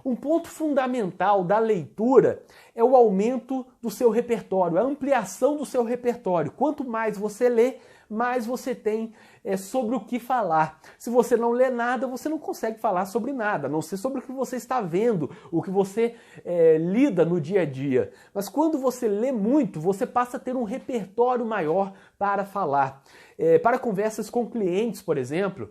Um ponto fundamental da leitura é o aumento do seu repertório, a ampliação do seu repertório. Quanto mais você lê, mais você tem sobre o que falar. Se você não lê nada, você não consegue falar sobre nada, a não ser sobre o que você está vendo, o que você lida no dia a dia. Mas quando você lê muito, você passa a ter um repertório maior para falar. Para conversas com clientes, por exemplo,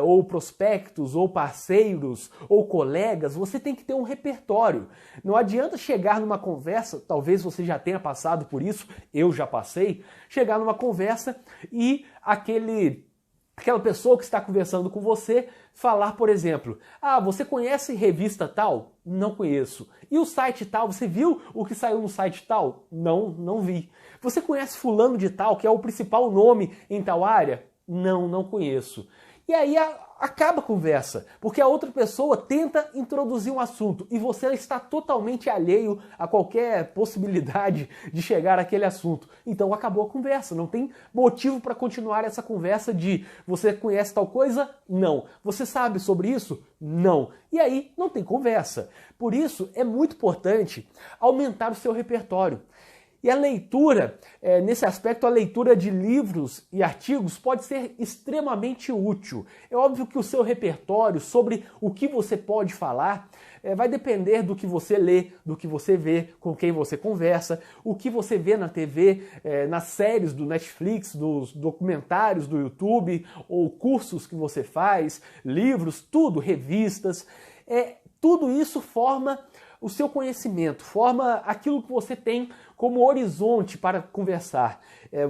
ou prospectos, ou parceiros, ou colegas, você tem que ter um repertório. Não adianta chegar numa conversa, talvez você já tenha passado por isso, eu já passei, chegar numa conversa e aquela pessoa que está conversando com você falar, por exemplo, você conhece revista tal? Não conheço. E o site tal, você viu o que saiu no site tal? Não, não vi. Você conhece fulano de tal, que é o principal nome em tal área? Não, não conheço. E aí acaba a conversa, porque a outra pessoa tenta introduzir um assunto e você está totalmente alheio a qualquer possibilidade de chegar àquele assunto. Então acabou a conversa, não tem motivo para continuar essa conversa de você conhece tal coisa? Não. Você sabe sobre isso? Não. E aí não tem conversa. Por isso é muito importante aumentar o seu repertório. E a leitura, nesse aspecto, a leitura de livros e artigos pode ser extremamente útil. É óbvio que o seu repertório sobre o que você pode falar vai depender do que você lê, do que você vê, com quem você conversa, o que você vê na TV, nas séries do Netflix, dos documentários do YouTube, ou cursos que você faz, livros, tudo, revistas. Tudo isso forma o seu conhecimento, forma aquilo que você tem como horizonte para conversar.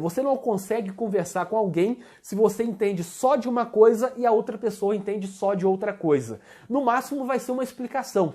Você não consegue conversar com alguém se você entende só de uma coisa e a outra pessoa entende só de outra coisa. No máximo vai ser uma explicação.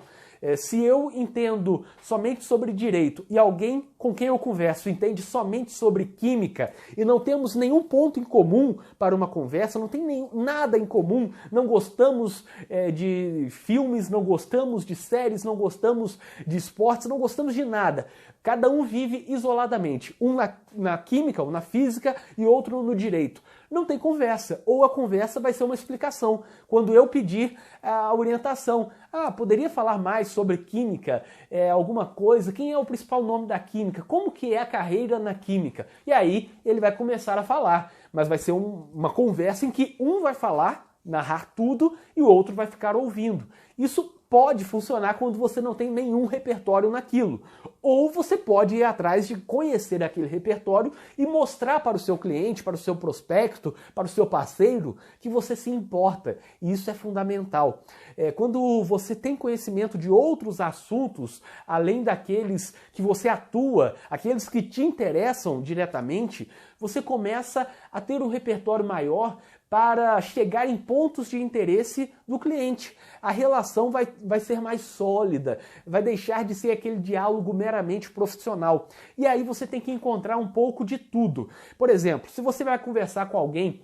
Se eu entendo somente sobre direito e alguém com quem eu converso entende somente sobre química e não temos nenhum ponto em comum para uma conversa, não tem nada em comum, não gostamos de filmes, não gostamos de séries, não gostamos de esportes, não gostamos de nada. Cada um vive isoladamente, um na química ou na física e outro no direito. Não tem conversa, ou a conversa vai ser uma explicação. Quando eu pedir a orientação, poderia falar mais sobre química, alguma coisa, quem é o principal nome da química, como que é a carreira na química? E aí ele vai começar a falar, mas vai ser uma conversa em que um vai falar, narrar tudo e o outro vai ficar ouvindo. Isso pode funcionar quando você não tem nenhum repertório naquilo. Ou você pode ir atrás de conhecer aquele repertório e mostrar para o seu cliente, para o seu prospecto, para o seu parceiro, que você se importa. E isso é fundamental. Quando você tem conhecimento de outros assuntos, além daqueles que você atua, aqueles que te interessam diretamente, você começa a ter um repertório maior para chegar em pontos de interesse do cliente. A relação vai ser mais sólida, vai deixar de ser aquele diálogo meramente profissional. E aí você tem que encontrar um pouco de tudo. Por exemplo, se você vai conversar com alguém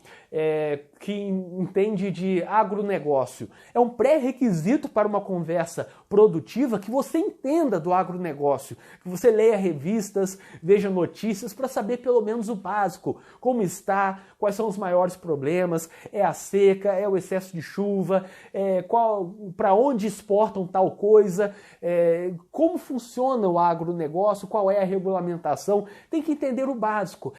que entende de agronegócio, é um pré-requisito para uma conversa produtiva que você entenda do agronegócio, que você leia revistas, veja notícias para saber pelo menos o básico, como está, quais são os maiores problemas, é a seca, é o excesso de chuva, para onde exportam tal coisa, como funciona o agronegócio, qual é a regulamentação, tem que entender o básico.